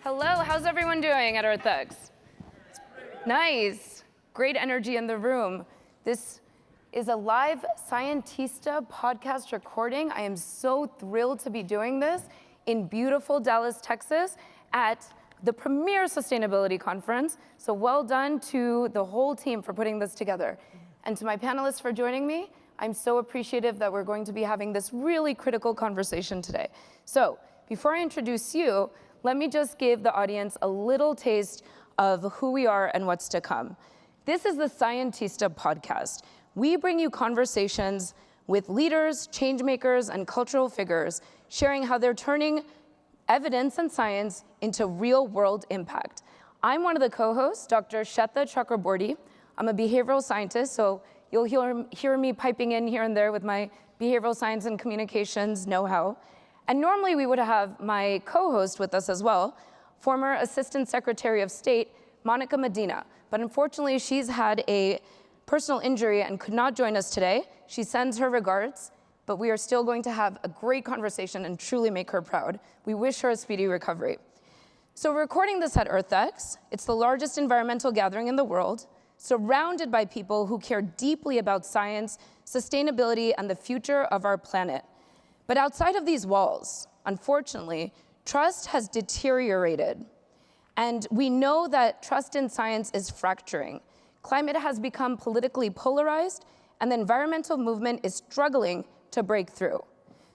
Hello, how's everyone doing at EarthX? Nice, great energy in the room. This is a live Scientista podcast recording. I am so thrilled to be doing this in beautiful Dallas, Texas at the premier sustainability conference. So well done to the whole team for putting this together. And to my panelists for joining me, I'm so appreciative that we're going to be having this really critical conversation today. So before I introduce you, let me just give the audience a little taste of who we are and what's to come. This is the Scientista podcast. We bring you conversations with leaders, change makers, and cultural figures, sharing how they're turning evidence and science into real-world impact. I'm one of the co-hosts, Dr. Shweta Chakraborty. I'm a behavioral scientist, so you'll hear me piping in here and there with my behavioral science and communications know-how. And normally we would have my co-host with us as well, former Assistant Secretary of State, Monica Medina. But unfortunately, she's had a personal injury and could not join us today. She sends her regards, but we are still going to have a great conversation and truly make her proud. We wish her a speedy recovery. So we're recording this at EarthX. It's the largest environmental gathering in the world, surrounded by people who care deeply about science, sustainability, and the future of our planet. But outside of these walls, unfortunately, trust has deteriorated. And we know that trust in science is fracturing. Climate has become politically polarized, and the environmental movement is struggling to break through.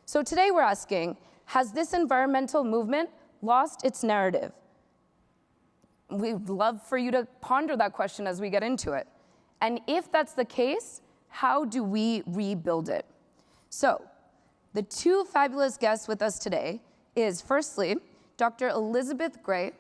So today we're asking, has this environmental movement lost its narrative? We'd love for you to ponder that question as we get into it. And if that's the case, how do we rebuild it? So, the two fabulous guests with us today is, firstly, Dr. Elizabeth Gray.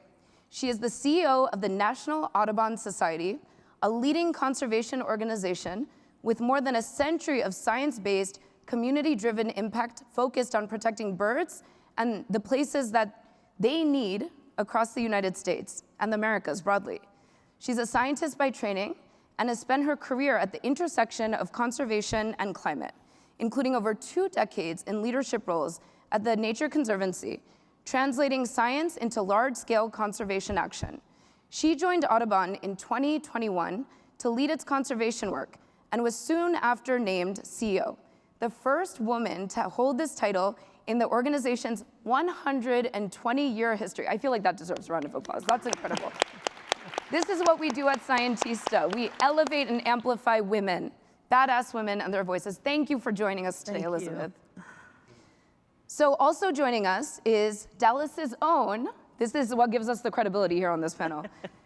She is the CEO of the National Audubon Society, a leading conservation organization with more than a century of science-based, community-driven impact focused on protecting birds and the places that they need across the United States and the Americas broadly. She's a scientist by training and has spent her career at the intersection of conservation and climate, including over 2 decades in leadership roles at the Nature Conservancy, translating science into large-scale conservation action. She joined Audubon in 2021 to lead its conservation work and was soon after named CEO, the first woman to hold this title in the organization's 120-year history. I feel like that deserves a round of applause. That's incredible. This is what we do at Scientista. We elevate and amplify women, badass women and their voices. Thank you for joining us today, Elizabeth. So also joining us is Dallas's own, this is what gives us the credibility here on this panel,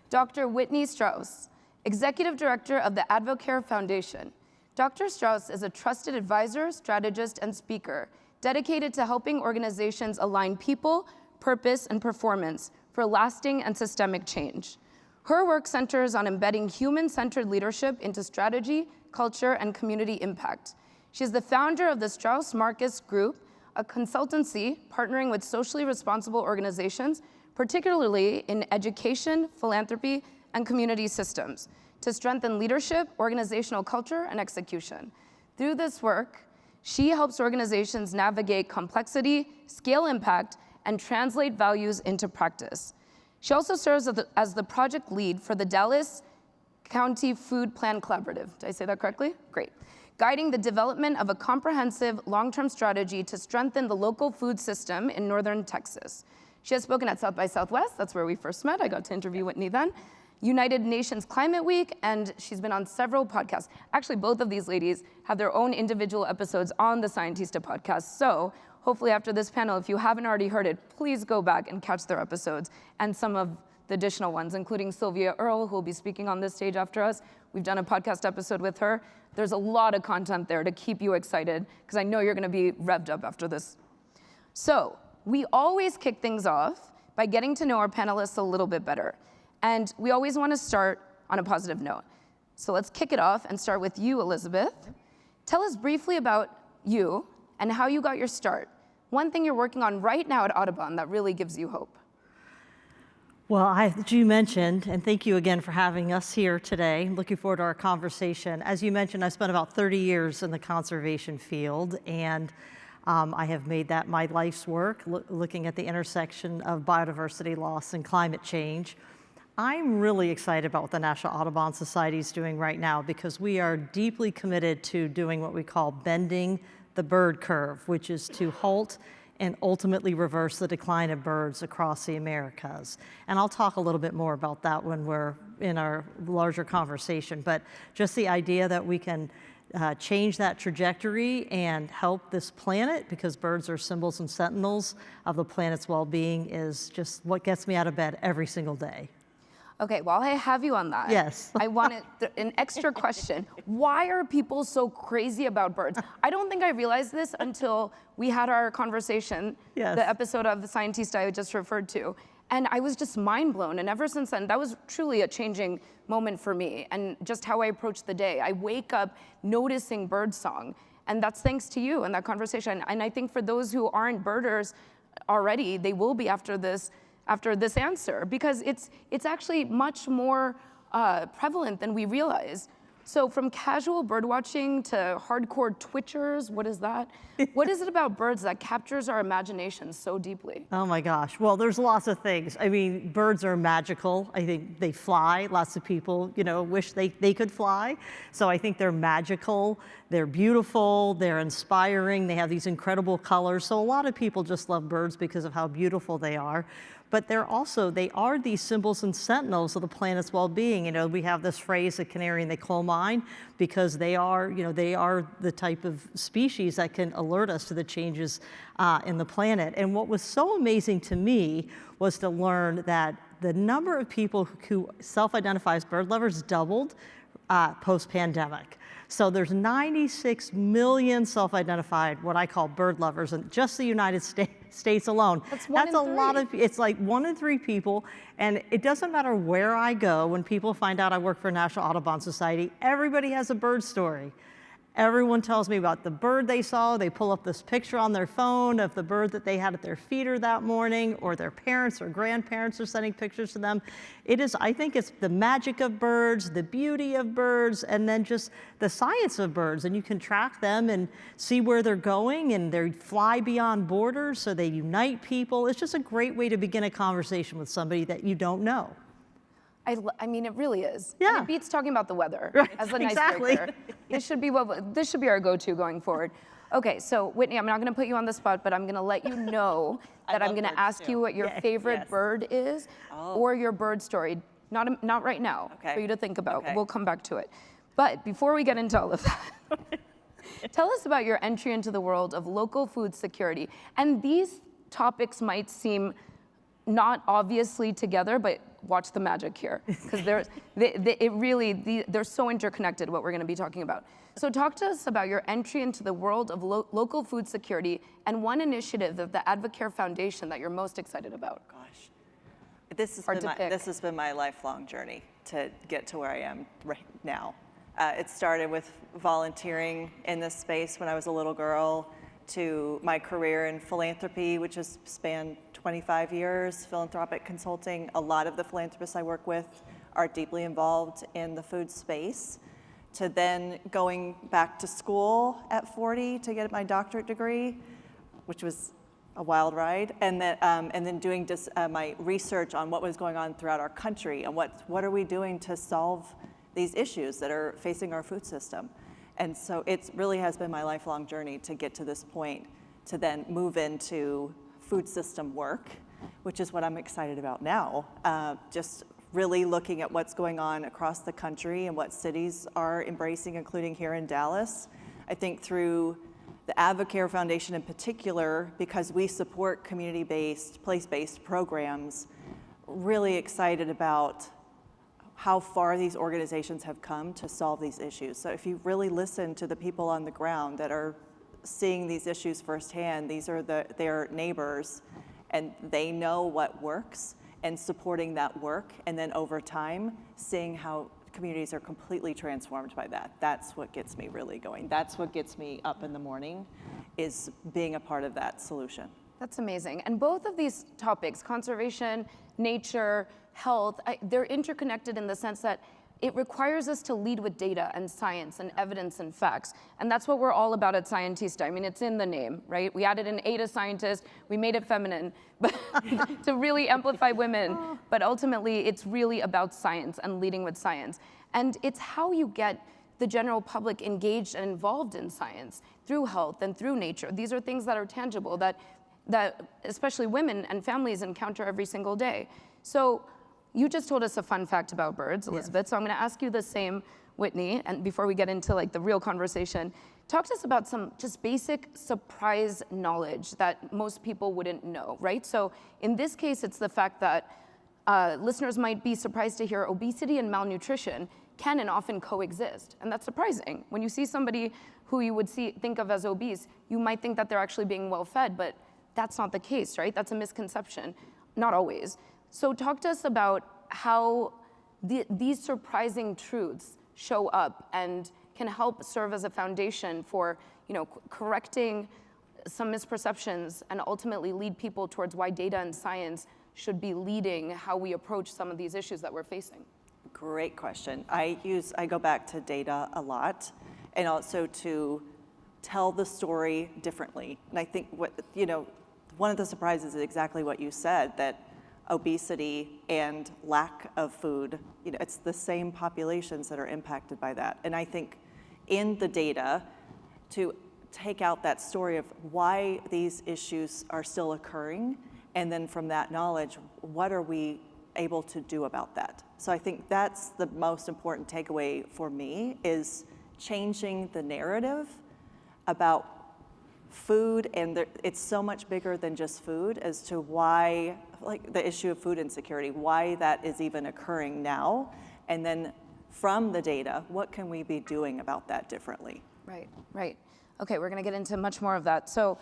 Dr. Whitney Strauss, Executive Director of the Advocare Foundation. Dr. Strauss is a trusted advisor, strategist, and speaker dedicated to helping organizations align people, purpose, and performance for lasting and systemic change. Her work centers on embedding human-centered leadership into strategy, culture, and community impact. She is the founder of the Strauss Marcus Group, a consultancy partnering with socially responsible organizations, particularly in education, philanthropy, and community systems, to strengthen leadership, organizational culture, and execution. Through this work, she helps organizations navigate complexity, scale impact, and translate values into practice. She also serves as the project lead for the Dallas County Food Plan Collaborative. Did I say that correctly? Great. Guiding the development of a comprehensive long-term strategy to strengthen the local food system in northern Texas. She has spoken at South by Southwest, that's where we first met. I got to interview Whitney then. United Nations Climate Week, and she's been on several podcasts. Actually, both of these ladies have their own individual episodes on the Scientista podcast. So hopefully after this panel, if you haven't already heard it, please go back and catch their episodes and some of the additional ones, including Sylvia Earle, who will be speaking on this stage after us. We've done a podcast episode with her. There's a lot of content there to keep you excited, because I know you're gonna be revved up after this. So we always kick things off by getting to know our panelists a little bit better. And we always wanna start on a positive note. So let's kick it off and start with you, Elizabeth. Tell us briefly about you and how you got your start. One thing you're working on right now at Audubon that really gives you hope. Well, as you mentioned, and thank you again for having us here today. Looking forward to our conversation. As you mentioned, I spent about 30 years in the conservation field, and I have made that my life's work, looking at the intersection of biodiversity loss and climate change. I'm really excited about what the National Audubon Society is doing right now, because we are deeply committed to doing what we call bending the bird curve, which is to halt and ultimately reverse the decline of birds across the Americas. And I'll talk a little bit more about that when we're in our larger conversation, but just the idea that we can change that trajectory and help this planet, because birds are symbols and sentinels of the planet's well-being, is just what gets me out of bed every single day. Okay, while I have you on that, yes. I wanted an extra question. Why are people so crazy about birds? I don't think I realized this until we had our conversation, yes. the episode of The Scientist I just referred to, and I was just mind blown. And ever since then, that was truly a changing moment for me, and just how I approach the day. I wake up noticing birdsong, and that's thanks to you and that conversation. And I think for those who aren't birders already, they will be after this answer, because it's actually much more prevalent than we realize. So from casual bird watching to hardcore twitchers, what is that? What is it about birds that captures our imagination so deeply? Oh my gosh, well, there's lots of things. I mean, birds are magical. I think they fly. Lots of people, wish they could fly. So I think they're magical, they're beautiful, they're inspiring, they have these incredible colors. So a lot of people just love birds because of how beautiful they are. But they are these symbols and sentinels of the planet's well-being. We have this phrase, the canary in the coal mine, because they are the type of species that can alert us to the changes in the planet. And what was so amazing to me was to learn that the number of people who self-identify as bird lovers doubled post-pandemic. So there's 96 million self-identified, what I call bird lovers, in just the United States alone. That's a lot of, it's like 1 in 3 people, and it doesn't matter where I go, when people find out I work for National Audubon Society, everybody has a bird story. Everyone tells me about the bird they saw. They pull up this picture on their phone of the bird that they had at their feeder that morning, or their parents or grandparents are sending pictures to them. I think it's the magic of birds, the beauty of birds, and then just the science of birds. And you can track them and see where they're going, and they fly beyond borders, so they unite people. It's just a great way to begin a conversation with somebody that you don't know. I mean, it really is. Yeah. And it beats talking about the weather as an Exactly. icebreaker. This should be our go-to going forward. Okay, so Whitney, I'm not going to put you on the spot, but I'm going to let you know that I'm going to ask you what your favorite bird is, or your bird story. Not right now, for you to think about. We'll come back to it. But before we get into all of that, tell us about your entry into the world of local food security. And these topics might seem not obviously together, but watch the magic here, because they're so interconnected, what we're going to be talking about. So talk to us about your entry into the world of local food security, and one initiative of the Advocare Foundation that you're most excited about. Gosh, this has been my lifelong journey to get to where I am right now. It started with volunteering in this space when I was a little girl, to my career in philanthropy, which has spanned 25 years, philanthropic consulting. A lot of the philanthropists I work with are deeply involved in the food space, to then going back to school at 40 to get my doctorate degree, which was a wild ride, and then doing my research on what was going on throughout our country, and what are we doing to solve these issues that are facing our food system. And so it really has been my lifelong journey to get to this point, to then move into food system work, which is what I'm excited about now. Just really looking at what's going on across the country and what cities are embracing, including here in Dallas. I think through the Advocare Foundation in particular, because we support community-based, place-based programs, really excited about how far these organizations have come to solve these issues. So if you really listen to the people on the ground that are seeing these issues firsthand, these are their neighbors, and they know what works, and supporting that work, and then over time, seeing how communities are completely transformed by that. That's what gets me really going. That's what gets me up in the morning, is being a part of that solution. That's amazing. And both of these topics, conservation, nature, health, they're interconnected in the sense that it requires us to lead with data and science and evidence and facts. And that's what we're all about at Scientista. I mean, it's in the name, right? We added an A to scientist, we made it feminine, but to really amplify women. But ultimately, it's really about science and leading with science. And it's how you get the general public engaged and involved in science through health and through nature. These are things that are tangible that especially women and families encounter every single day. So you just told us a fun fact about birds, Elizabeth, yes. So I'm gonna ask you the same, Whitney, and before we get into like the real conversation, talk to us about some just basic surprise knowledge that most people wouldn't know, right? So in this case, it's the fact that listeners might be surprised to hear obesity and malnutrition can and often coexist, and that's surprising. When you see somebody who you would think of as obese, you might think that they're actually being well fed, but that's not the case, right? That's a misconception, not always. So talk to us about how these surprising truths show up and can help serve as a foundation for, correcting some misperceptions and ultimately lead people towards why data and science should be leading how we approach some of these issues that we're facing. Great question. I go back to data a lot, and also to tell the story differently. And I think one of the surprises is exactly what you said, that obesity and lack of food, it's the same populations that are impacted by that. And I think in the data, to take out that story of why these issues are still occurring, and then from that knowledge, what are we able to do about that? So I think that's the most important takeaway for me, is changing the narrative about food, and it's so much bigger than just food, as to why, like the issue of food insecurity, why that is even occurring now, and then from the data, what can we be doing about that differently? Right. Okay, we're gonna get into much more of that. So,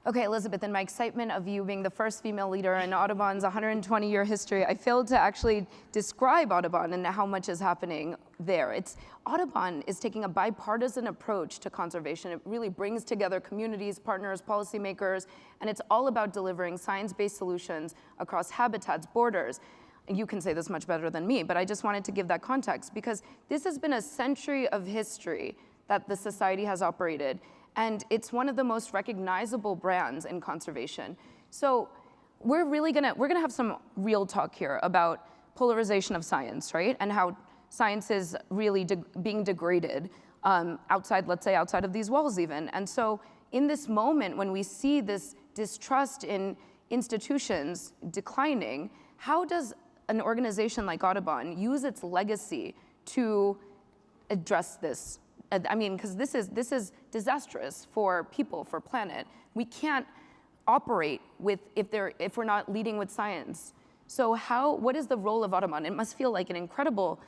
okay, Elizabeth, in my excitement of you being the first female leader in Audubon's 120-year history, I failed to actually describe Audubon and how much is happening there. Audubon is taking a bipartisan approach to conservation. It really brings together communities, partners, policymakers, and it's all about delivering science-based solutions across habitats, borders. And you can say this much better than me, but I just wanted to give that context, because this has been a century of history that the society has operated. And it's one of the most recognizable brands in conservation. So we're gonna have some real talk here about polarization of science, right? And how science is really being degraded outside of these walls even. And so in this moment, when we see this distrust in institutions declining, how does an organization like Audubon use its legacy to address this? I mean, because this is disastrous for people, for planet. We can't operate if we're not leading with science. So what is the role of Audubon? It must feel like an incredible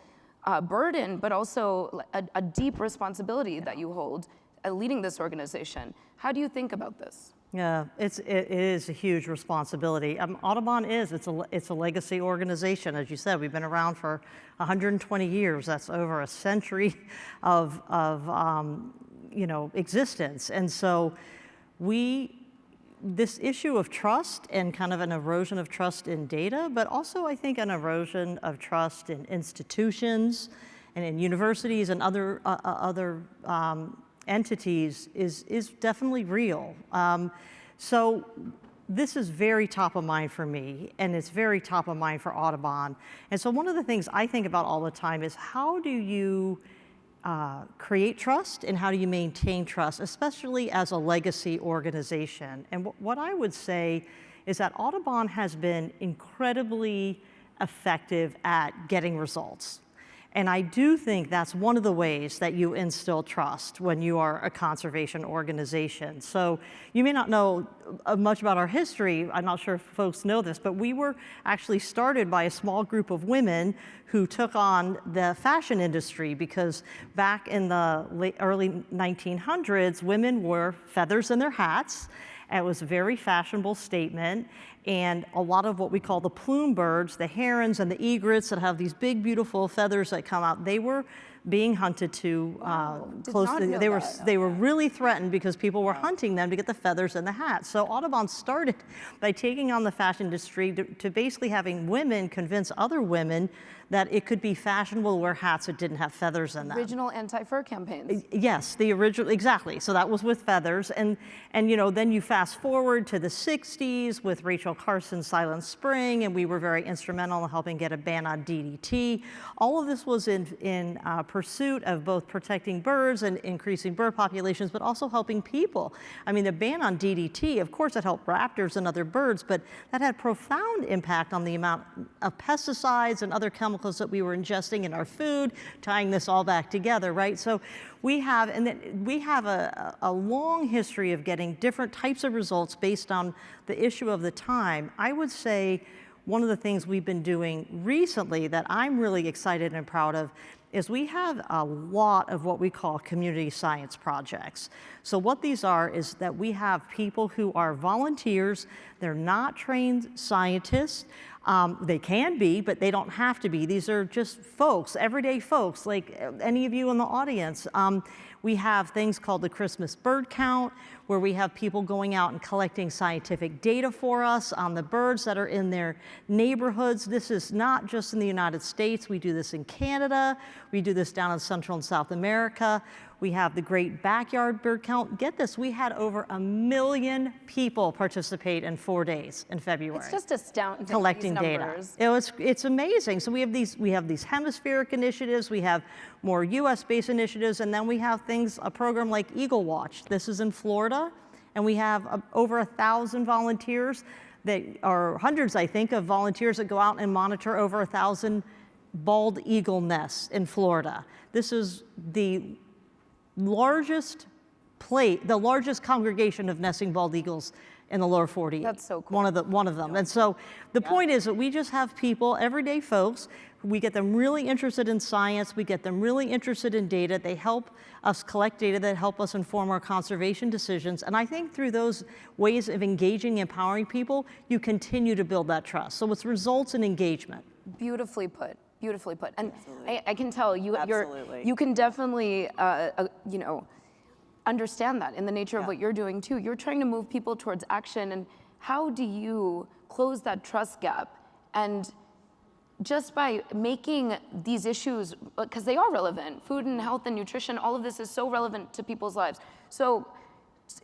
burden, but also a deep responsibility that you hold leading this organization. How do you think about this? Yeah, it is a huge responsibility. Audubon it's a legacy organization. As you said, we've been around for 120 years. That's over a century of existence. And so this issue of trust, and kind of an erosion of trust in data, but also I think an erosion of trust in institutions and in universities and other entities is definitely real. So this is very top of mind for me, and it's very top of mind for Audubon. And so one of the things I think about all the time is, how do you create trust, and how do you maintain trust, especially as a legacy organization? And what I would say is that Audubon has been incredibly effective at getting results. And I do think that's one of the ways that you instill trust when you are a conservation organization. So you may not know much about our history. I'm not sure if folks know this, but we were actually started by a small group of women who took on the fashion industry, because back in the early 1900s, women wore feathers in their hats. It was a very fashionable statement. And a lot of what we call the plume birds, the herons and the egrets that have these big, beautiful feathers that come out, they were being hunted to Did close. not know that. They were really threatened because people were hunting them to get the feathers and the hats. So Audubon started by taking on the fashion industry to basically having women convince other women that it could be fashionable to wear hats that didn't have feathers in them. Original anti-fur campaigns. Yes, the original, exactly. So that was with feathers. And you know, then you fast forward to the 60s with Rachel Carson's Silent Spring, and we were very instrumental in helping get a ban on DDT. All of this was in pursuit of both protecting birds and increasing bird populations, but also helping people. I mean, the ban on DDT, of course, it helped raptors and other birds, but that had profound impact on the amount of pesticides and other chemicals that we were ingesting in our food, tying this all back together, right? So we have a long history of getting different types of results based on the issue of the time. I would say one of the things we've been doing recently that I'm really excited and proud of is we have a lot of what we call community science projects. So what these are is that we have people who are volunteers. They're not trained scientists. They can be, but they don't have to be. These are just folks, everyday folks, like any of you in the audience. We have things called the Christmas bird count, where we have people going out and collecting scientific data for us on the birds that are in their neighborhoods. This is not just in the United States. We do this in Canada. We do this down in Central and South America. We have the Great Backyard Bird Count. Get this, we had over 1 million people participate in 4 days in February. It's just astounding. Collecting data. It's amazing. So we have these hemispheric initiatives, we have more US-based initiatives, and then we have a program like Eagle Watch. This is in Florida, and we have over 1,000 volunteers that are hundreds, I think, of volunteers that go out and monitor over 1,000 bald eagle nests in Florida. This is the largest congregation of nesting bald eagles in the lower 48. That's so cool. One of them. And so the point is that we just have people, everyday folks, we get them really interested in science, we get them really interested in data, they help us collect data that help us inform our conservation decisions. And I think through those ways of engaging, empowering people, you continue to build that trust. So it's results in engagement. Beautifully put. Beautifully put. And I can tell you can definitely understand that in the nature of what you're doing too. You're trying to move people towards action, and how do you close that trust gap? And just by making these issues, because they are relevant, food and health and nutrition, all of this is so relevant to people's lives. So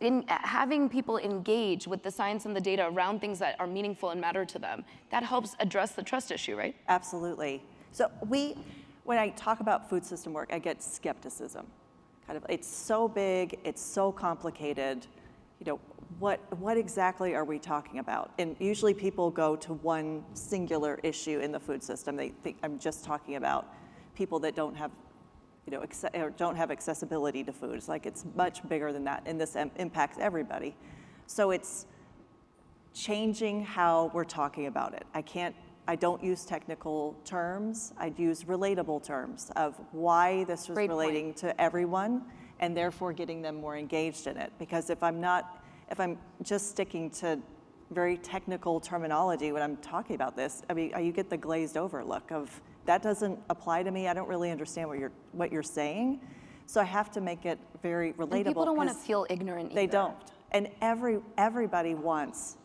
in having people engage with the science and the data around things that are meaningful and matter to them, that helps address the trust issue, right? Absolutely. So when I talk about food system work, I get skepticism. It's so big, it's so complicated. You know, what exactly are we talking about? And usually people go to one singular issue in the food system. They think I'm just talking about people that don't have, don't have accessibility to food. It's like it's much bigger than that, and this impacts everybody. So it's changing how we're talking about it. I don't use technical terms. I use relatable terms of why this was relating to everyone, and therefore getting them more engaged in it. Because if I'm just sticking to very technical terminology when I'm talking about this, I mean, you get the glazed over look of, that doesn't apply to me. I don't really understand what you're saying. So I have to make it very relatable. And people don't want to feel ignorant either. They don't. And everybody wants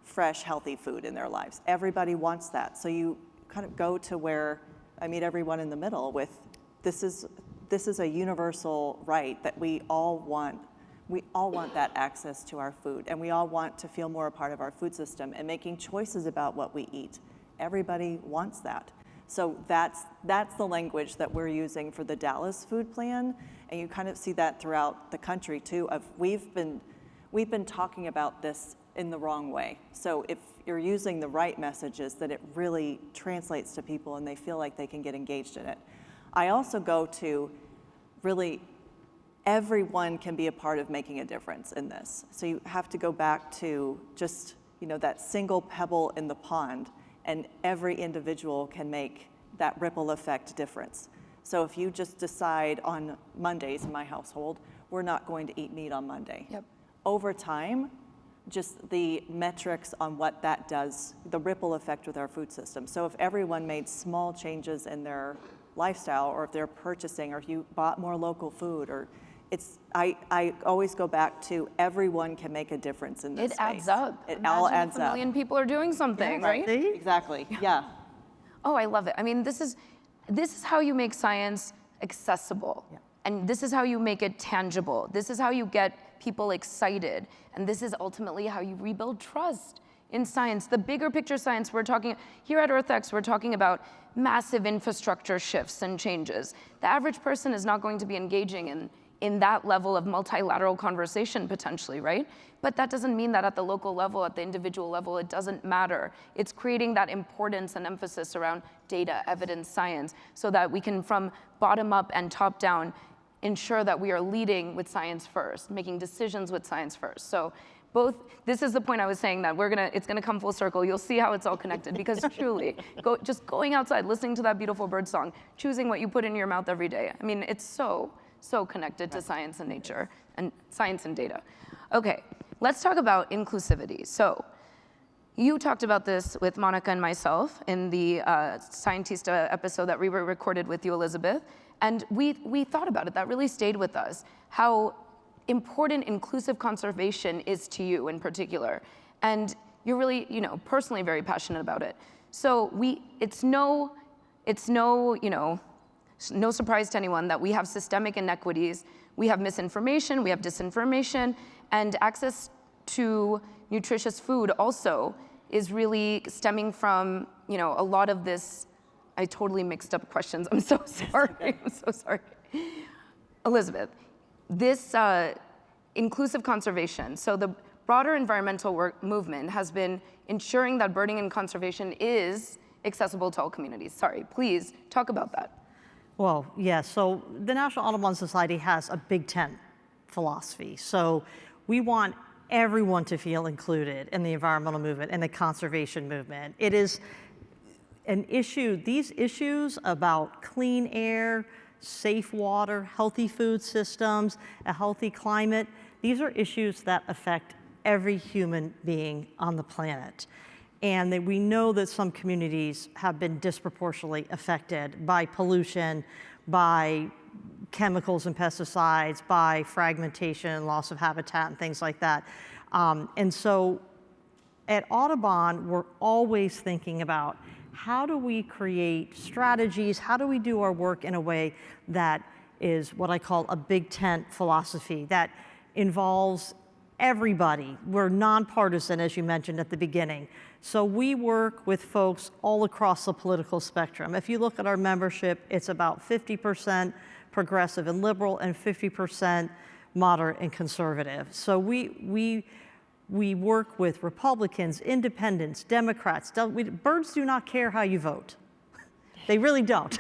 fresh, healthy food in their lives. Everybody wants that. So you kind of go to where I meet everyone in the middle with, this is a universal right that we all want. We all want that access to our food, and we all want to feel more a part of our food system and making choices about what we eat. Everybody wants that. So that's the language that we're using for the Dallas Food Plan, and you kind of see that throughout the country too. We've been talking about this in the wrong way. So if you're using the right messages, that it really translates to people and they feel like they can get engaged in it. I also go to really everyone can be a part of making a difference in this. So you have to go back to just, that single pebble in the pond, and every individual can make that ripple effect difference. So if you just decide on Mondays in my household, we're not going to eat meat on Monday. Yep. Over time, just the metrics on what that does, the ripple effect with our food system. So if everyone made small changes in their lifestyle, or if they're purchasing, or if you bought more local food, or I always go back to everyone can make a difference in this space. It adds up. It all adds up. A million people are doing something, right? Exactly, yeah. Oh, I love it. I mean, this is how you make science accessible. Yeah. And this is how you make it tangible. This is how you get people excited. And this is ultimately how you rebuild trust in science. The bigger picture science, we're talking, here at EarthX, we're talking about massive infrastructure shifts and changes. The average person is not going to be engaging in that level of multilateral conversation potentially, right? But that doesn't mean that at the local level, at the individual level, it doesn't matter. It's creating that importance and emphasis around data, evidence, science, so that we can, from bottom up and top down, ensure that we are leading with science first, making decisions with science first. So this is the point I was saying, that it's gonna come full circle. You'll see how it's all connected, because truly, just going outside, listening to that beautiful bird song, choosing what you put in your mouth every day. I mean, it's so connected to science and nature, and science and data. Okay, let's talk about inclusivity. So you talked about this with Monica and myself in the Scientista episode that we recorded with you, Elizabeth, and we thought about it. That really stayed with us, how important inclusive conservation is to you in particular. And you're really, personally very passionate about it. So it's no surprise to anyone that we have systemic inequities, we have misinformation, we have disinformation, and access to nutritious food also is really stemming from, a lot of this. I totally mixed up questions. I'm so sorry. I'm so sorry. Elizabeth, this inclusive conservation, so the broader environmental movement has been ensuring that birding and conservation is accessible to all communities. Sorry, please talk about that. Well, yeah, so the National Audubon Society has a Big Tent philosophy. So we want everyone to feel included in the environmental movement and the conservation movement. It is an issue, these issues about clean air, safe water, healthy food systems, a healthy climate, these are issues that affect every human being on the planet. And that we know that some communities have been disproportionately affected by pollution, by chemicals and pesticides, by fragmentation, loss of habitat, and things like that. And so at Audubon, we're always thinking about how do we create strategies, how do we do our work in a way that is what I call a Big Tent philosophy that involves everybody. We're nonpartisan, as you mentioned at the beginning. So we work with folks all across the political spectrum. If you look at our membership, it's about 50% progressive and liberal and 50% moderate and conservative. So we work with Republicans, independents, Democrats. Birds do not care how you vote. They really don't.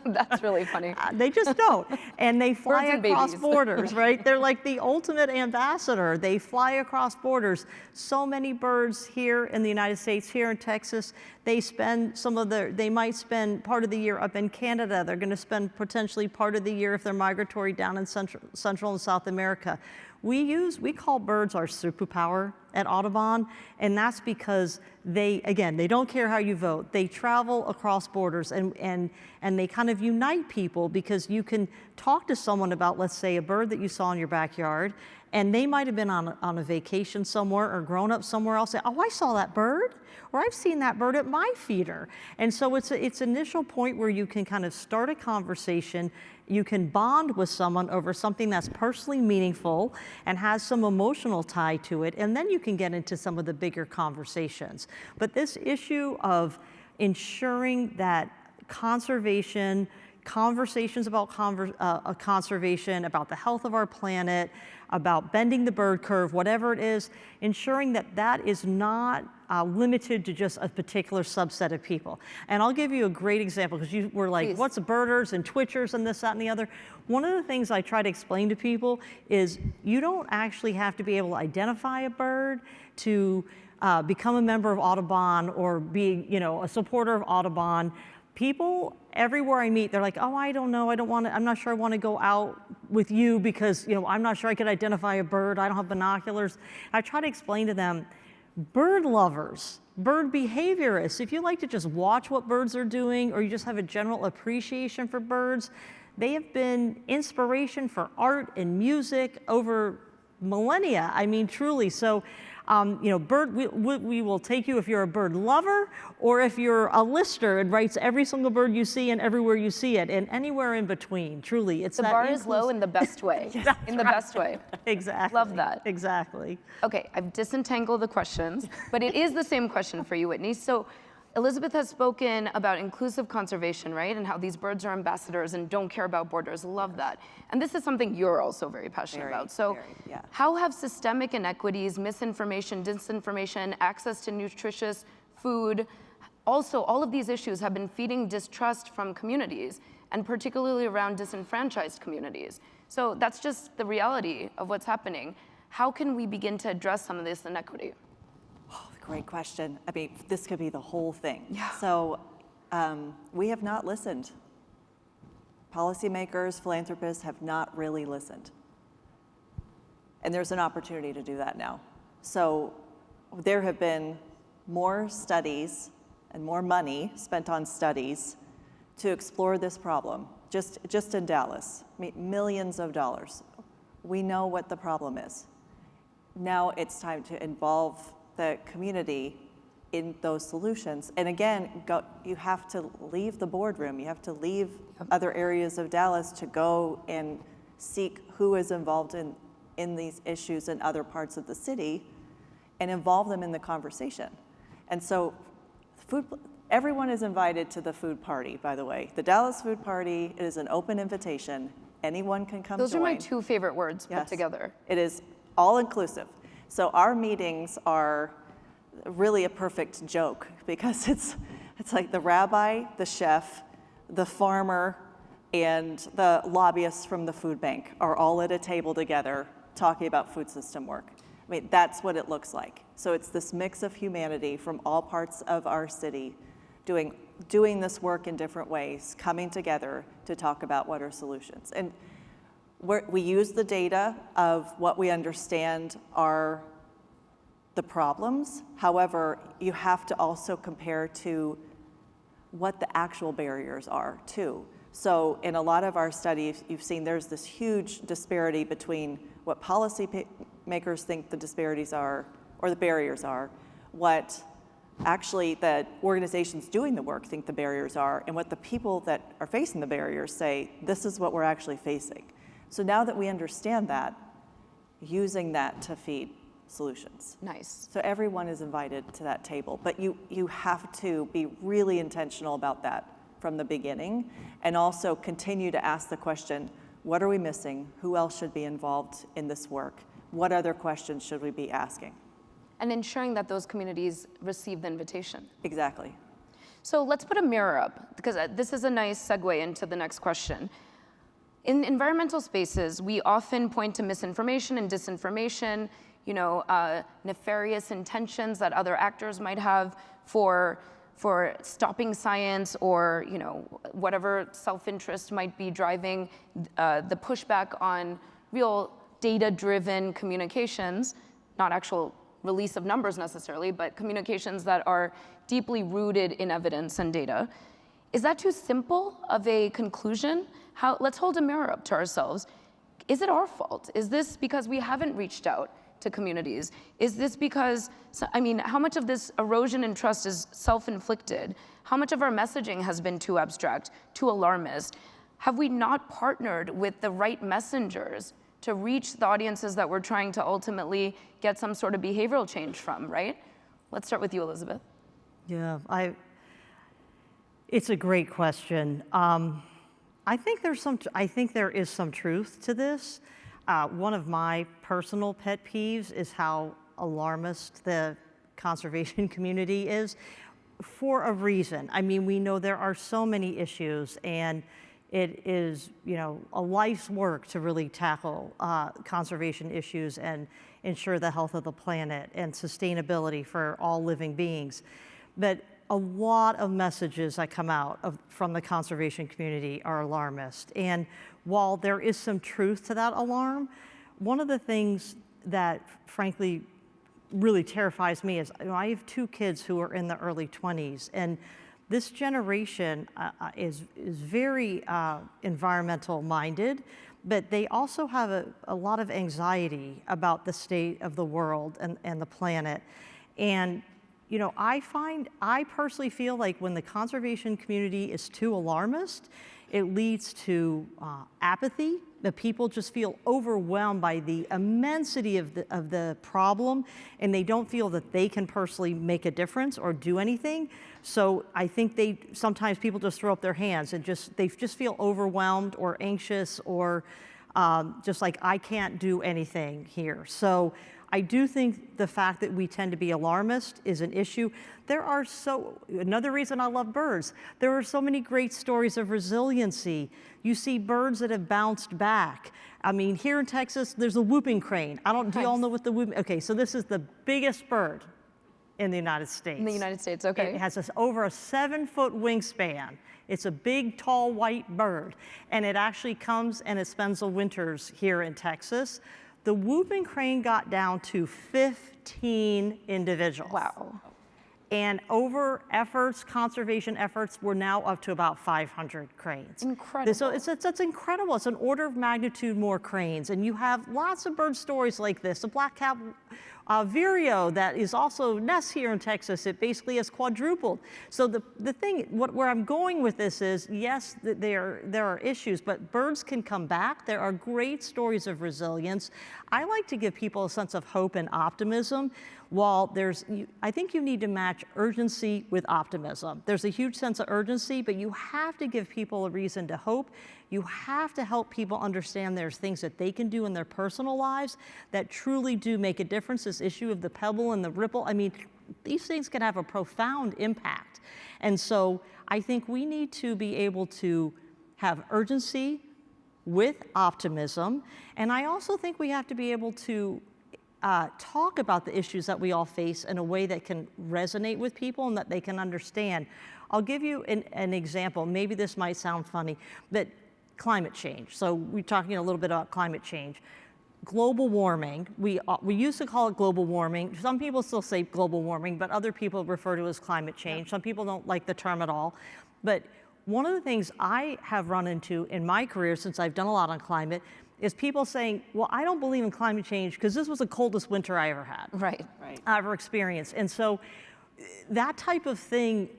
That's really funny. They just don't. And they fly across borders, right? They're like the ultimate ambassador. They fly across borders. So many birds here in the United States, here in Texas, they might spend part of the year up in Canada. They're going to spend potentially part of the year, if they're migratory, down in Central and South America. We call birds our superpower at Audubon, and that's because they don't care how you vote. They travel across borders and they kind of unite people, because you can talk to someone about, let's say, a bird that you saw in your backyard, and they might have been on a vacation somewhere or grown up somewhere else. Say, oh, I saw that bird, or I've seen that bird at my feeder. And so it's an initial point where you can kind of start a conversation. You can bond with someone over something that's personally meaningful and has some emotional tie to it, and then you can get into some of the bigger conversations. But this issue of ensuring that conversations about conservation, about the health of our planet, about bending the bird curve, whatever it is, ensuring that that is not limited to just a particular subset of people. And I'll give you a great example, because you were like, what's birders and twitchers and this, that, and the other. One of the things I try to explain to people is you don't actually have to be able to identify a bird to become a member of Audubon or be, a supporter of Audubon. People everywhere I meet, they're like, oh, I don't know, I'm not sure I want to go out with you because, I'm not sure I could identify a bird, I don't have binoculars. I try to explain to them, Bird lovers, bird behaviorists, if you like to just watch what birds are doing or you just have a general appreciation for birds, they have been inspiration for art and music over millennia. I mean, truly. So, you know, we will take you if you're a bird lover or if you're a lister and writes every single bird you see and everywhere you see it and anywhere in between. Truly, it's the bar is low in the best way. In the best way. Exactly. Love that. Exactly. Okay, I've disentangled the questions, but it is the same question for you, Whitney. So Elizabeth has spoken about inclusive conservation, right? And how these birds are ambassadors and don't care about borders. Love that. And this is something you're also very passionate about. So how have systemic inequities, misinformation, disinformation, access to nutritious food, also all of these issues have been feeding distrust from communities, and particularly around disenfranchised communities. So that's just the reality of what's happening. How can we begin to address some of this inequity? Great question. I mean, this could be the whole thing. Yeah. So we have not listened. Policymakers, philanthropists have not really listened. And there's an opportunity to do that now. So there have been more studies and more money spent on studies to explore this problem, just in Dallas. I mean, millions of dollars. We know what the problem is. Now it's time to involve the community in those solutions. And again, you have to leave the boardroom. You have to leave other areas of Dallas to go and seek who is involved in these issues in other parts of the city and involve them in the conversation. And so everyone is invited to the food party, by the way. The Dallas Food Party is an open invitation. Anyone can come Those join. are my two favorite words put together. It is all inclusive. So our meetings are really a perfect joke because it's like the rabbi, the chef, the farmer, and the lobbyists from the food bank are all at a table together talking about food system work. I mean, that's what it looks like. So it's this mix of humanity from all parts of our city doing this work in different ways, coming together to talk about what are solutions. And we use the data of what we understand are the problems. However, you have to also compare to what the actual barriers are too. So in a lot of our studies, you've seen there's this huge disparity between what policy makers think the disparities are, or the barriers are, what actually the organizations doing the work think the barriers are, and what the people that are facing the barriers say, this is what we're actually facing. So now that we understand that, using that to feed solutions. Nice. So everyone is invited to that table, but you have to be really intentional about that from the beginning, and also continue to ask the question, what are we missing? Who else should be involved in this work? What other questions should we be asking? And ensuring that those communities receive the invitation. Exactly. So let's put a mirror up, because this is a nice segue into the next question. In environmental spaces, we often point to misinformation and disinformation, nefarious intentions that other actors might have for stopping science, or whatever self-interest might be driving the pushback on real data-driven communications, not actual release of numbers necessarily, but communications that are deeply rooted in evidence and data. Is that too simple of a conclusion? Let's hold a mirror up to ourselves. Is it our fault? Is this because we haven't reached out to communities? Is this because, how much of this erosion in trust is self-inflicted? How much of our messaging has been too abstract, too alarmist? Have we not partnered with the right messengers to reach the audiences that we're trying to ultimately get some sort of behavioral change from, right? Let's start with you, Elizabeth. Yeah, it's a great question. I think there is some truth to this. One of my personal pet peeves is how alarmist the conservation community is, for a reason. I mean, we know there are so many issues, and it is, a life's work to really tackle conservation issues and ensure the health of the planet and sustainability for all living beings. But a lot of messages that come out from the conservation community are alarmist. And while there is some truth to that alarm, one of the things that frankly really terrifies me is, I have 2 kids who are in the early 20s, and this generation is very environmental minded, but they also have a lot of anxiety about the state of the world and the planet. And I personally feel like when the conservation community is too alarmist, it leads to apathy. The people just feel overwhelmed by the immensity of the problem, and they don't feel that they can personally make a difference or do anything. So I think sometimes people just throw up their hands and they just feel overwhelmed or anxious or just like, I can't do anything here. So I do think the fact that we tend to be alarmist is an issue. Another reason I love birds, there are so many great stories of resiliency. You see birds that have bounced back. I mean, here in Texas, there's a whooping crane. Do you all know what the whooping, okay, so this is the biggest bird in the United States. In the United States, okay. It has over a 7-foot wingspan. It's a big, tall, white bird. And it actually comes and it spends the winters here in Texas. The whooping crane got down to 15 individuals. Wow. And conservation efforts, we're now up to about 500 cranes. Incredible. So it's incredible. It's an order of magnitude more cranes. And you have lots of bird stories like this. The black-capped vireo that is also nests here in Texas, it basically has quadrupled. So the thing, where I'm going with this is, yes, there are issues, but birds can come back. There are great stories of resilience. I like to give people a sense of hope and optimism. While I think you need to match urgency with optimism. There's a huge sense of urgency, but you have to give people a reason to hope. You have to help people understand there's things that they can do in their personal lives that truly do make a difference. This issue of the pebble and the ripple, I mean, these things can have a profound impact. And so I think we need to be able to have urgency with optimism. And I also think we have to be able to talk about the issues that we all face in a way that can resonate with people and that they can understand. I'll give you an example. Maybe this might sound funny, but climate change. So we're talking a little bit about climate change. Global warming, we used to call it global warming. Some people still say global warming, but other people refer to it as climate change. Some people don't like the term at all. But one of the things I have run into in my career, since I've done a lot on climate, is people saying, well, I don't believe in climate change because this was the coldest winter I ever had. Right. I ever experienced. And so that type of thing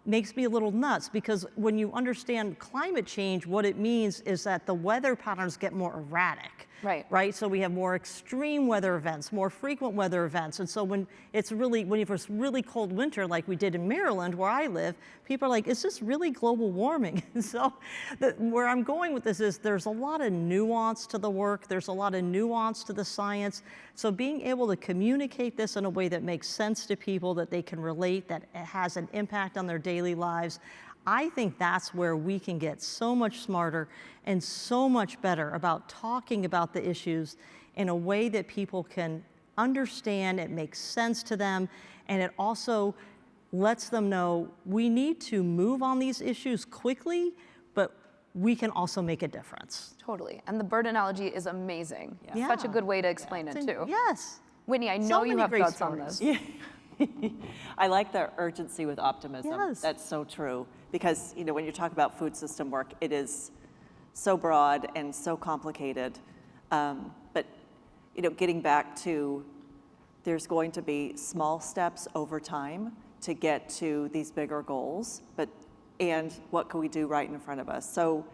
makes me a little nuts, because when you understand climate change, what it means is that the weather patterns get more erratic. Right. So we have more extreme weather events, more frequent weather events. And so when you have a really cold winter, like we did in Maryland, where I live, people are like, is this really global warming? And so where I'm going with this is there's a lot of nuance to the work. There's a lot of nuance to the science. So being able to communicate this in a way that makes sense to people, that they can relate, that it has an impact on their daily lives, I think that's where we can get so much smarter and so much better about talking about the issues in a way that people can understand, it makes sense to them, and it also lets them know we need to move on these issues quickly, but we can also make a difference. Totally. And the bird analogy is amazing. Yeah. Such a good way to explain it, too. Yes. Whitney, I know you have thoughts on this. Yeah. I like the urgency with optimism. Yes. That's so true. Because when you talk about food system work, it is so broad and so complicated. But getting back to, there's going to be small steps over time to get to these bigger goals. And what can we do right in front of us? So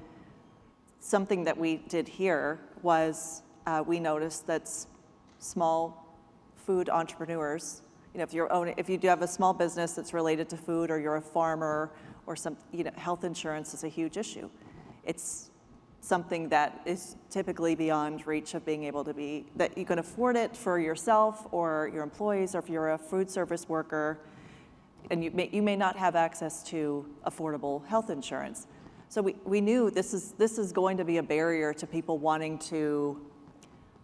something that we did here was we noticed that small food entrepreneurs, if you do have a small business that's related to food, or you're a farmer, or health insurance is a huge issue. It's something that is typically beyond reach of being able to that you can afford it for yourself or your employees, or if you're a food service worker, and you may not have access to affordable health insurance. So we knew this is going to be a barrier to people wanting to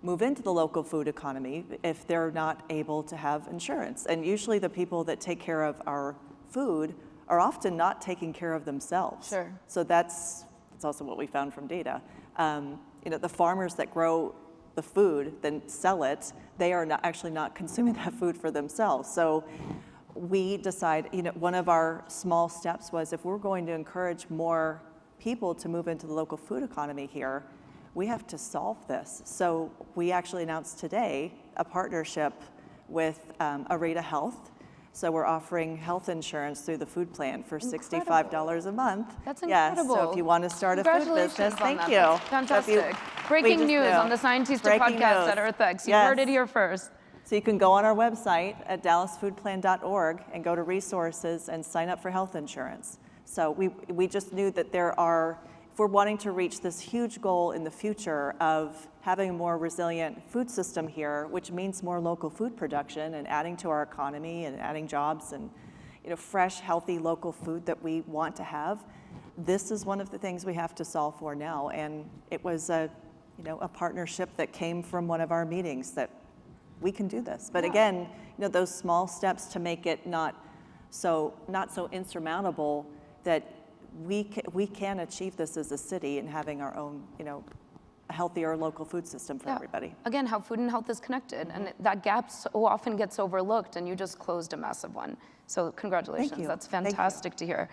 move into the local food economy if they're not able to have insurance. And usually the people that take care of our food are often not taking care of themselves. Sure. So that's also what we found from data. The farmers that grow the food than sell it, they are actually not consuming that food for themselves. So we decide, one of our small steps was, if we're going to encourage more people to move into the local food economy here, we have to solve this. So we actually announced today a partnership with Areta Health. So we're offering health insurance through the food plan for $65 a month. That's incredible. Yeah, so if you want to start a food business, thank you. That's fantastic. Breaking news on the Scientista podcast at EarthX. You heard it here first. So you can go on our website at dallasfoodplan.org and go to resources and sign up for health insurance. So we just knew that if we're wanting to reach this huge goal in the future of having a more resilient food system here, which means more local food production and adding to our economy and adding jobs and fresh, healthy local food that we want to have, this is one of the things we have to solve for now. And it was a partnership that came from one of our meetings that we can do this. But again, those small steps to make it not so insurmountable, that we can achieve this as a city and having our own, a healthier local food system for everybody. Again, how food and health is connected, and that gap so often gets overlooked, and you just closed a massive one. So congratulations. Thank you. That's fantastic to hear.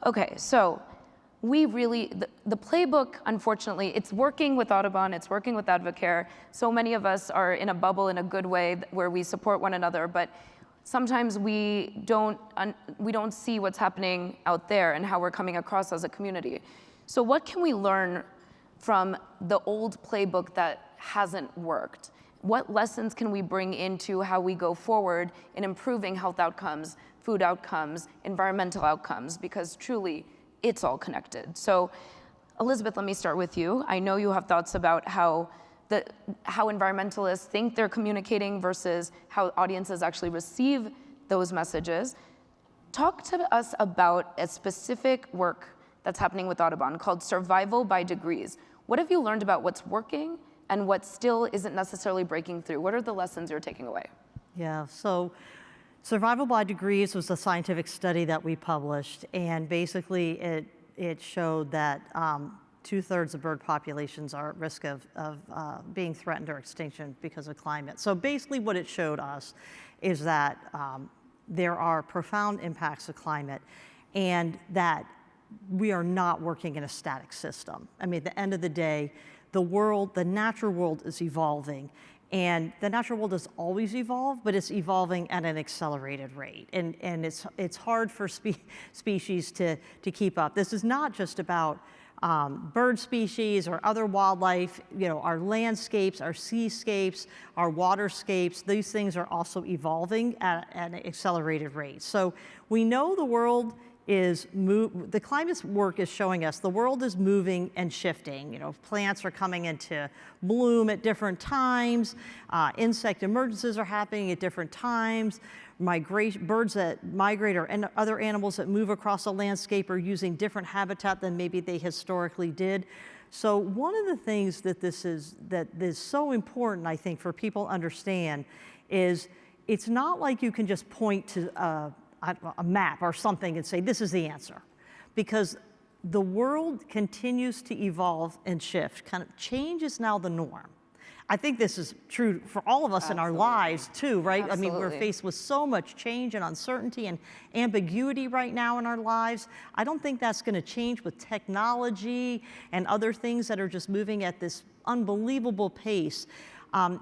Okay, so we really, the playbook, unfortunately, it's working with Audubon, it's working with Advocare. So many of us are in a bubble in a good way where we support one another, but sometimes we don't see what's happening out there and how we're coming across as a community. So what can we learn from the old playbook that hasn't worked? What lessons can we bring into how we go forward in improving health outcomes, food outcomes, environmental outcomes? Because truly, it's all connected. So Elizabeth, let me start with you. I know you have thoughts about how environmentalists think they're communicating versus how audiences actually receive those messages. Talk to us about a specific work that's happening with Audubon called Survival by Degrees. What have you learned about what's working and what still isn't necessarily breaking through? What are the lessons you're taking away? Yeah, so Survival by Degrees was a scientific study that we published, and basically it showed that 2/3 of bird populations are at risk of being threatened or extinction because of climate. So basically what it showed us is that there are profound impacts of climate, and that we are not working in a static system. I mean, at the end of the day, the natural world is evolving, and the natural world has always evolved, but it's evolving at an accelerated rate, and it's hard for species to keep up. This is not just about bird species or other wildlife, our landscapes, our seascapes, our waterscapes, these things are also evolving at an accelerated rate. So we know the world the climate work is showing us the world is moving and shifting. Plants are coming into bloom at different times, insect emergencies are happening at different times, birds that migrate or other animals that move across the landscape are using different habitat than maybe they historically did. So one of the things that is so important, I think, for people to understand is it's not like you can just point to a map or something and say, this is the answer. Because the world continues to evolve and shift. Kind of change is now the norm. I think this is true for all of us in our lives too, right? Absolutely. I mean, we're faced with so much change and uncertainty and ambiguity right now in our lives. I don't think that's going to change with technology and other things that are just moving at this unbelievable pace.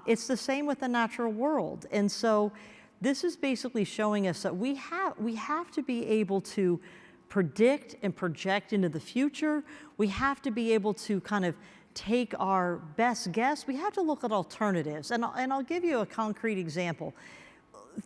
It's the same with the natural world. And so this is basically showing us that we have to be able to predict and project into the future. We have to be able to kind of take our best guess. We have to look at alternatives. And I'll give you a concrete example.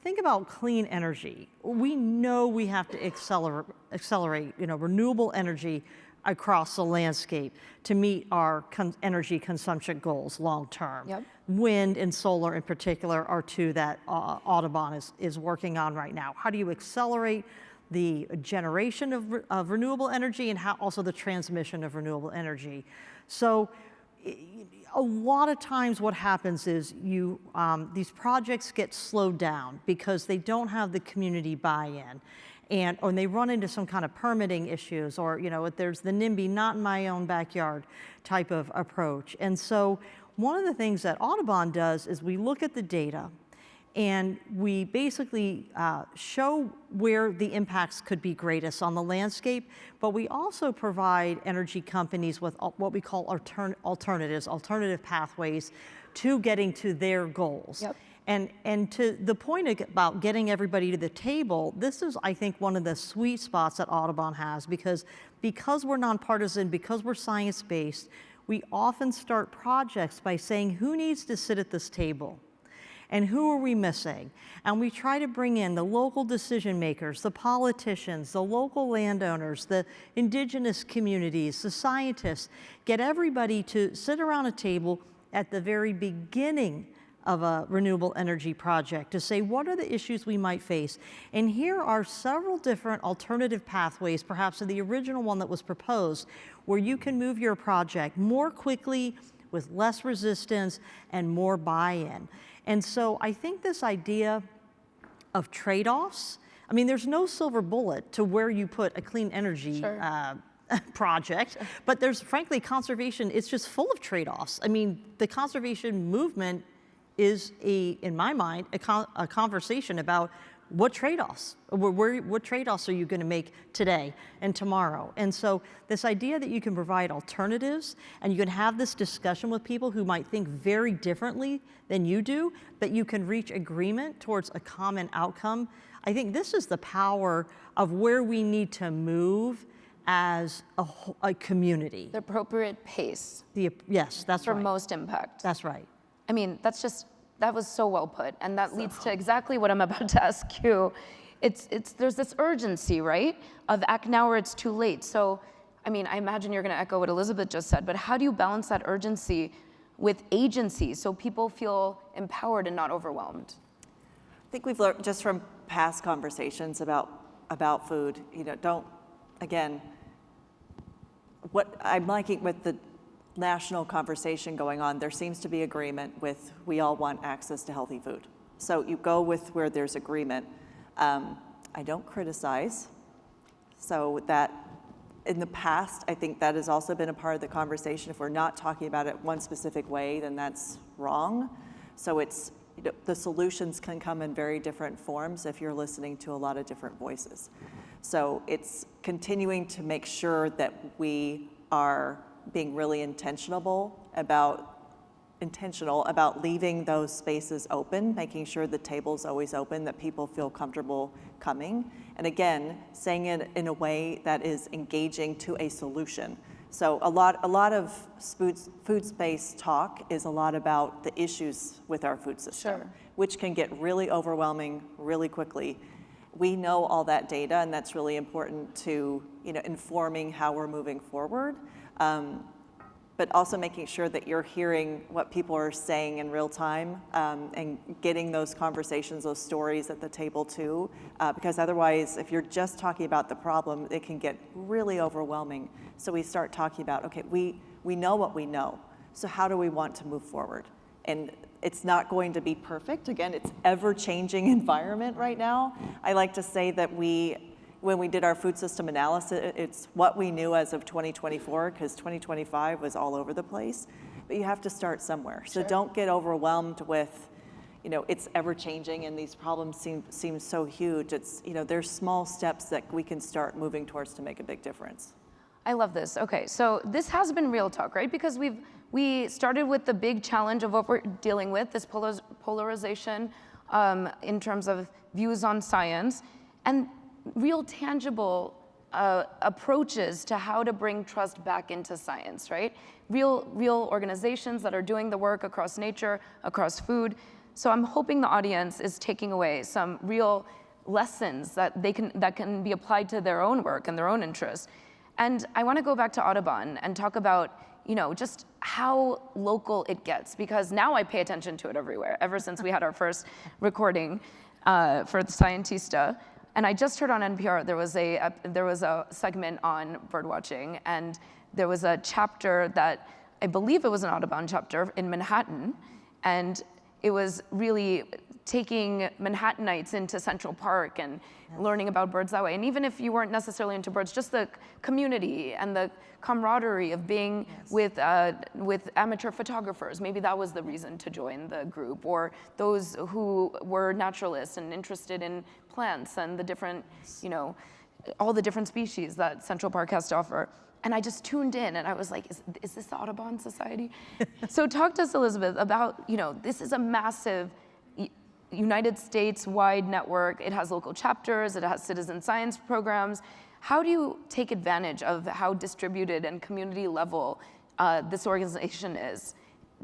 Think about clean energy. We know we have to accelerate renewable energy across the landscape to meet our energy consumption goals long term. Yep. Wind and solar in particular are two that Audubon is working on right now. How do you accelerate the generation of renewable energy and also the transmission of renewable energy? So a lot of times what happens is these projects get slowed down because they don't have the community buy-in. Or they run into some kind of permitting issues, or there's the NIMBY, not in my own backyard type of approach. And so one of the things that Audubon does is we look at the data and we basically show where the impacts could be greatest on the landscape, but we also provide energy companies with what we call alternative pathways to getting to their goals. Yep. And to the point about getting everybody to the table, this is, I think, one of the sweet spots that Audubon has, because we're nonpartisan, because we're science-based, we often start projects by saying, who needs to sit at this table? And who are we missing? And we try to bring in the local decision makers, the politicians, the local landowners, the indigenous communities, the scientists, get everybody to sit around a table at the very beginning of a renewable energy project to say, what are the issues we might face? And here are several different alternative pathways, perhaps to the original one that was proposed, where you can move your project more quickly, with less resistance and more buy-in. And so I think this idea of trade-offs, I mean, there's no silver bullet to where you put a clean energy project, but there's, frankly, conservation, it's just full of trade-offs. I mean, the conservation movement is, in my mind, a conversation about what trade-offs? What trade-offs are you going to make today and tomorrow? And so this idea that you can provide alternatives and you can have this discussion with people who might think very differently than you do, but you can reach agreement towards a common outcome, I think this is the power of where we need to move as a community. The appropriate pace. Yes, that's right. For most impact. That's right. I mean, that was so well put, and that leads to exactly what I'm about to ask you. There's this urgency, right, of act now or it's too late. So, I mean, I imagine you're going to echo what Elizabeth just said, but how do you balance that urgency with agency so people feel empowered and not overwhelmed? I think we've learned just from past conversations about food, again, what I'm liking with the national conversation going on, there seems to be agreement with we all want access to healthy food. So you go with where there's agreement. I don't criticize. So that in the past, I think that has also been a part of the conversation. If we're not talking about it one specific way, then that's wrong. So it's, the solutions can come in very different forms if you're listening to a lot of different voices. So it's continuing to make sure that we are being really intentional about leaving those spaces open, making sure the table's always open, that people feel comfortable coming. And again, saying it in a way that is engaging to a solution. So a lot of food space talk is a lot about the issues with our food system, which can get really overwhelming really quickly. We know all that data, and that's really important to informing how we're moving forward. But also making sure that you're hearing what people are saying in real time and getting those conversations, those stories at the table too, because otherwise, if you're just talking about the problem, it can get really overwhelming. So we start talking about, okay, we know what we know, so how do we want to move forward? And it's not going to be perfect. Again, it's ever-changing environment right now. I like to say that when we did our food system analysis, it's what we knew as of 2024, because 2025 was all over the place. But you have to start somewhere. So don't get overwhelmed with, it's ever changing and these problems seem so huge. It's, there's small steps that we can start moving towards to make a big difference. I love this. Okay, so this has been real talk, right? Because we started with the big challenge of what we're dealing with, this polarization in terms of views on science, and real tangible approaches to how to bring trust back into science, right? Real organizations that are doing the work across nature, across food. So I'm hoping the audience is taking away some real lessons that can be applied to their own work and their own interests. And I want to go back to Audubon and talk about just how local it gets, because now I pay attention to it everywhere, ever since we had our first recording for the Scientista. And I just heard on NPR there was a segment on birdwatching, and there was a chapter that I believe it was an Audubon chapter in Manhattan, and it was really taking Manhattanites into Central Park and learning about birds that way. And even if you weren't necessarily into birds, just the community and the camaraderie of being with amateur photographers. Maybe that was the reason to join the group, or those who were naturalists and interested in plants and the different, all the different species that Central Park has to offer. And I just tuned in and I was like, is this the Audubon Society? So talk to us, Elizabeth, about, this is a massive United States-wide network. It has local chapters, it has citizen science programs. How do you take advantage of how distributed and community level this organization is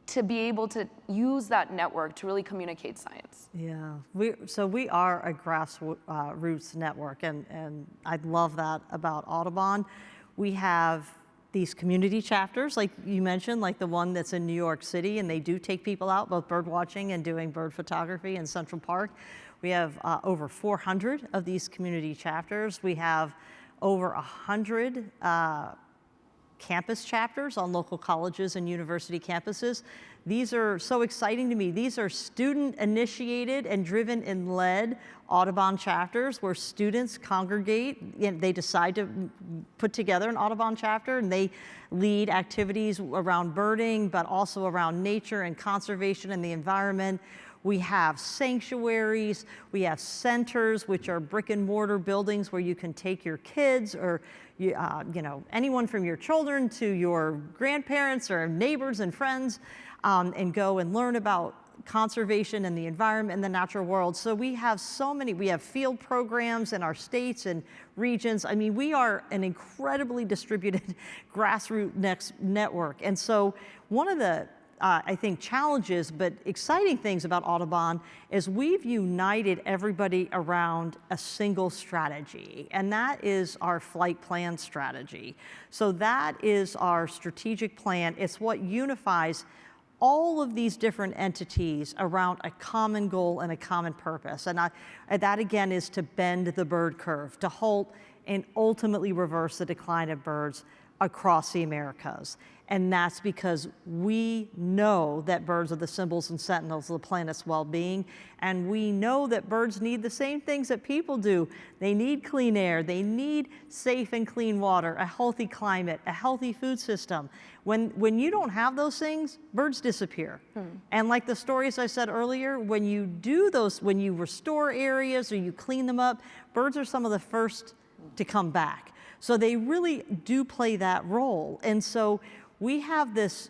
to be able to use that network to really communicate science? Yeah, we are a grassroots network, and I love that about Audubon. We have these community chapters, like you mentioned, like the one that's in New York City, and they do take people out, both bird watching and doing bird photography in Central Park. We have over 400 of these community chapters. We have over 100 campus chapters on local colleges and university campuses. These are so exciting to me. These are student-initiated and driven and led Audubon chapters where students congregate. They decide to put together an Audubon chapter, and they lead activities around birding, but also around nature and conservation and the environment. We have sanctuaries, we have centers, which are brick and mortar buildings where you can take your kids or anyone from your children to your grandparents or neighbors and friends and go and learn about conservation and the environment and the natural world. So we have we have field programs in our states and regions. I mean, we are an incredibly distributed grassroots network. And so one of the I think challenges, but exciting things about Audubon is we've united everybody around a single strategy, and that is our flight plan strategy. So that is our strategic plan. It's what unifies all of these different entities around a common goal and a common purpose. And that again is to bend the bird curve, to halt and ultimately reverse the decline of birds across the Americas. And that's because we know that birds are the symbols and sentinels of the planet's well-being, and we know that birds need the same things that people do. They need clean air, they need safe and clean water, a healthy climate, a healthy food system. When you don't have those things, birds disappear. And like the stories I said earlier, when you do those, when you restore areas or you clean them up, birds are some of the first to come back. So they really do play that role. And so we have this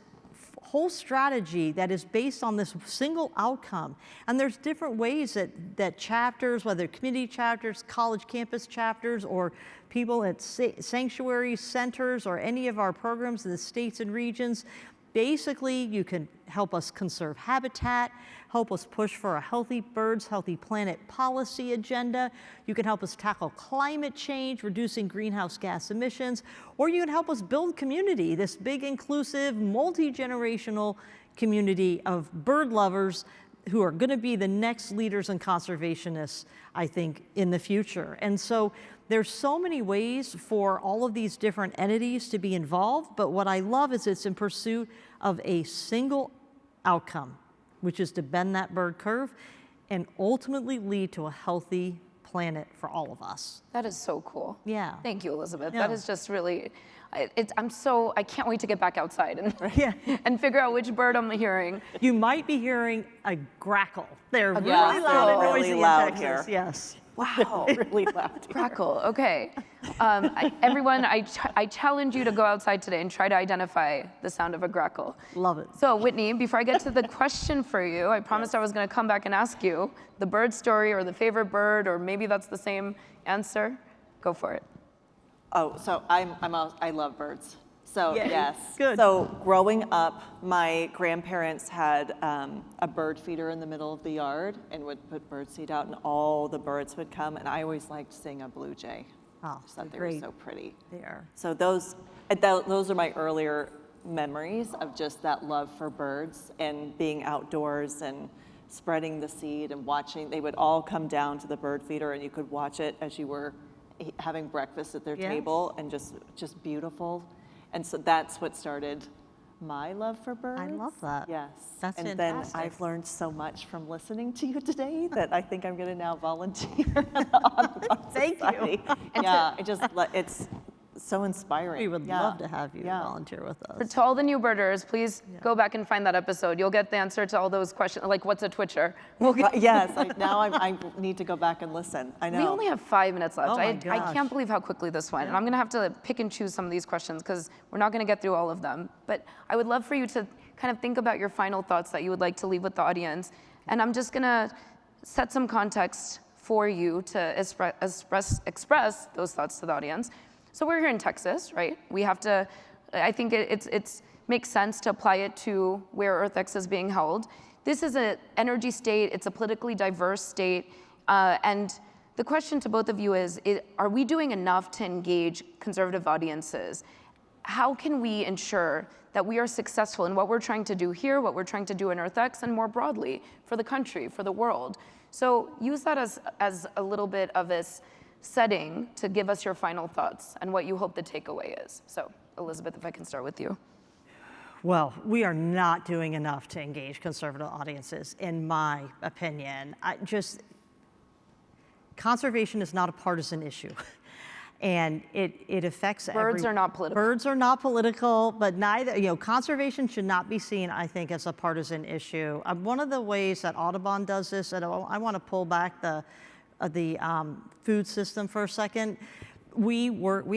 whole strategy that is based on this single outcome. And there's different ways that chapters, whether community chapters, college campus chapters, or people at sanctuary centers, or any of our programs in the states and regions, basically you can help us conserve habitat, help us push for a healthy birds, healthy planet policy agenda. You can help us tackle climate change, reducing greenhouse gas emissions, or you can help us build community, this big, inclusive, multi-generational community of bird lovers who are gonna be the next leaders and conservationists, I think, in the future. And so there's so many ways for all of these different entities to be involved, but what I love is it's in pursuit of a single outcome, which is to bend that bird curve and ultimately lead to a healthy planet for all of us. That is so cool. Yeah. Thank you, Elizabeth. Yeah. That is just really, I can't wait to get back outside and, Yeah. and figure out which bird I'm hearing. You might be hearing a grackle. They're really Yeah, loud and really noisy in loud Texas. here. Yes. Wow. Really loud. Crackle, okay. Everyone, I challenge you to go outside today and try to identify the sound of a grackle. Love it. So Whitney, before I get to the question for you, I promised I was gonna come back and ask you the bird story or the favorite bird, or maybe that's the same answer. Go for it. Oh, so I love birds. So yes. Good. So growing up, my grandparents had a bird feeder in the middle of the yard and would put bird seed out, and all the birds would come. And I always liked seeing a blue jay. Oh, Just thought they great. were so pretty. They are. So those are my earlier memories of just that love for birds and being outdoors and spreading the seed and watching. They would all come down to the bird feeder, and you could watch it as you were having breakfast at their Yes. table, and just beautiful. And so that's what started my love for birds. I love that. Yes. That's and fantastic. then I've learned so much from listening to you today that I think I'm going to now volunteer at the Audubon Thank Society. you. Yeah, it's so inspiring. We would love to have you volunteer with us. To all the new birders, please go back and find that episode. You'll get the answer to all those questions, like what's a twitcher? Yes, now I need to go back and listen. I know. We only have 5 minutes left. Oh my I gosh. can't believe how quickly this went. And I'm gonna have to pick and choose some of these questions because we're not gonna get through all of them. But I would love for you to kind of think about your final thoughts that you would like to leave with the audience. And I'm just gonna set some context for you to express those thoughts to the audience. So we're here in Texas, right? We have to, I think it makes sense to apply it to where EarthX is being held. This is an energy state, it's a politically diverse state, and the question to both of you is, are we doing enough to engage conservative audiences? How can we ensure that we are successful in what we're trying to do here, what we're trying to do in EarthX, and more broadly, for the country, for the world? So use that as a little bit of this setting to give us your final thoughts and what you hope the takeaway is. So, Elizabeth, if I can start with you. Well, we are not doing enough to engage conservative audiences, in my opinion. Conservation is not a partisan issue. And it affects Birds are not political. Birds are not political, but neither, conservation should not be seen, I think, as a partisan issue. One of the ways that Audubon does this, and I want to pull back the food system for a second. We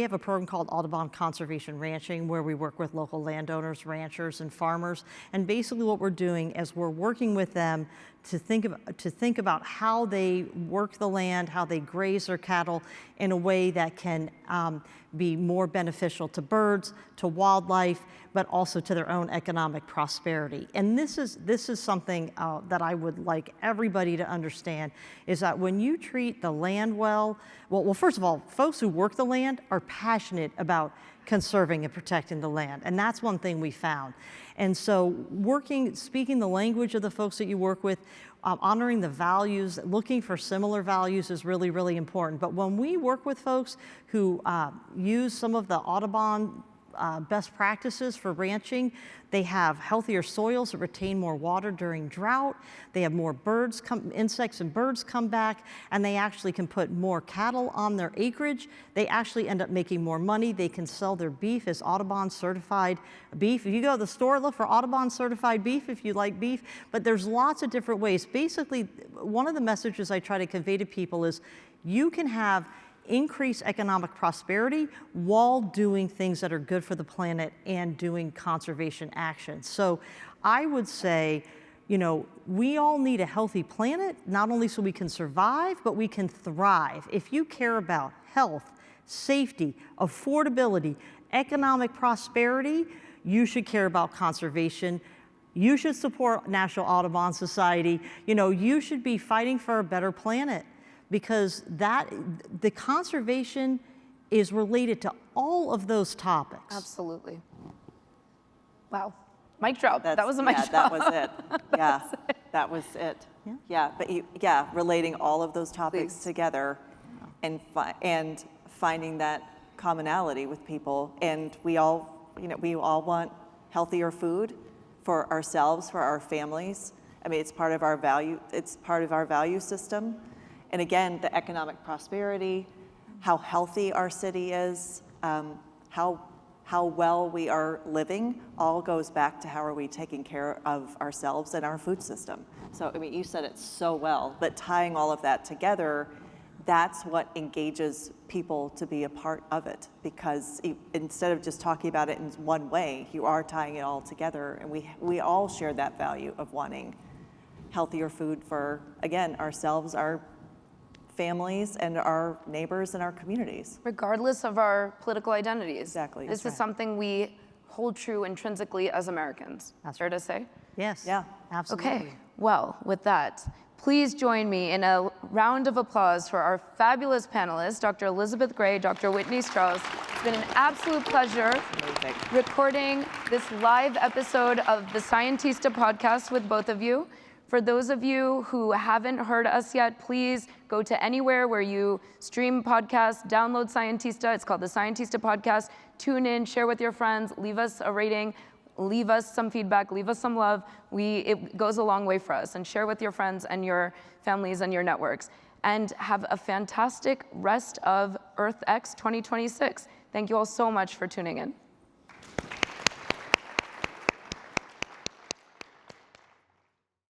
have a program called Audubon Conservation Ranching where we work with local landowners, ranchers, and farmers. And basically what we're doing is we're working with them to think about how they work the land, how they graze their cattle in a way that can be more beneficial to birds, to wildlife, but also to their own economic prosperity. And this is something that I would like everybody to understand, is that when you treat the land well, first of all, folks who work the land are passionate about conserving and protecting the land. And that's one thing we found. And so speaking the language of the folks that you work with, honoring the values, looking for similar values is really, really important. But when we work with folks who use some of the Audubon best practices for ranching, they have healthier soils that retain more water during drought. They have more insects and birds come back, and they actually can put more cattle on their acreage. They actually end up making more money. They can sell their beef as Audubon certified beef. If you go to the store, look for Audubon certified beef if you like beef, but there's lots of different ways. Basically, one of the messages I try to convey to people is you can have increase economic prosperity while doing things that are good for the planet and doing conservation action. So I would say, we all need a healthy planet, not only so we can survive, but we can thrive. If you care about health, safety, affordability, economic prosperity, you should care about conservation. You should support National Audubon Society. You should be fighting for a better planet, because the conservation is related to all of those topics. Absolutely. Wow. Mic drop. That was a mic drop. That was it. Yeah, that was it. Yeah, but relating all of those topics together and finding that commonality with people. And we all want healthier food for ourselves, for our families. I mean, it's part of our value system. And again, the economic prosperity, how healthy our city is, how well we are living, all goes back to how are we taking care of ourselves and our food system. So, I mean, you said it so well, but tying all of that together, that's what engages people to be a part of it, because instead of just talking about it in one way, you are tying it all together, and we all share that value of wanting healthier food for, again, ourselves, our families, and our neighbors and our communities. Regardless of our political identities. Exactly. This is something we hold true intrinsically as Americans. That's fair to say? Yes. Yeah. Absolutely. Okay. Well, with that, please join me in a round of applause for our fabulous panelists, Dr. Elizabeth Gray, Dr. Whitney Strauss. It's been an absolute pleasure recording this live episode of the Scientista podcast with both of you. For those of you who haven't heard us yet, please go to anywhere where you stream podcasts, download Scientista. It's called the Scientista Podcast. Tune in, share with your friends, leave us a rating. leave us some feedback, leave us some love. It goes a long way for us. And share with your friends and your families and your networks. And have a fantastic rest of EarthX 2026. Thank you all so much for tuning in.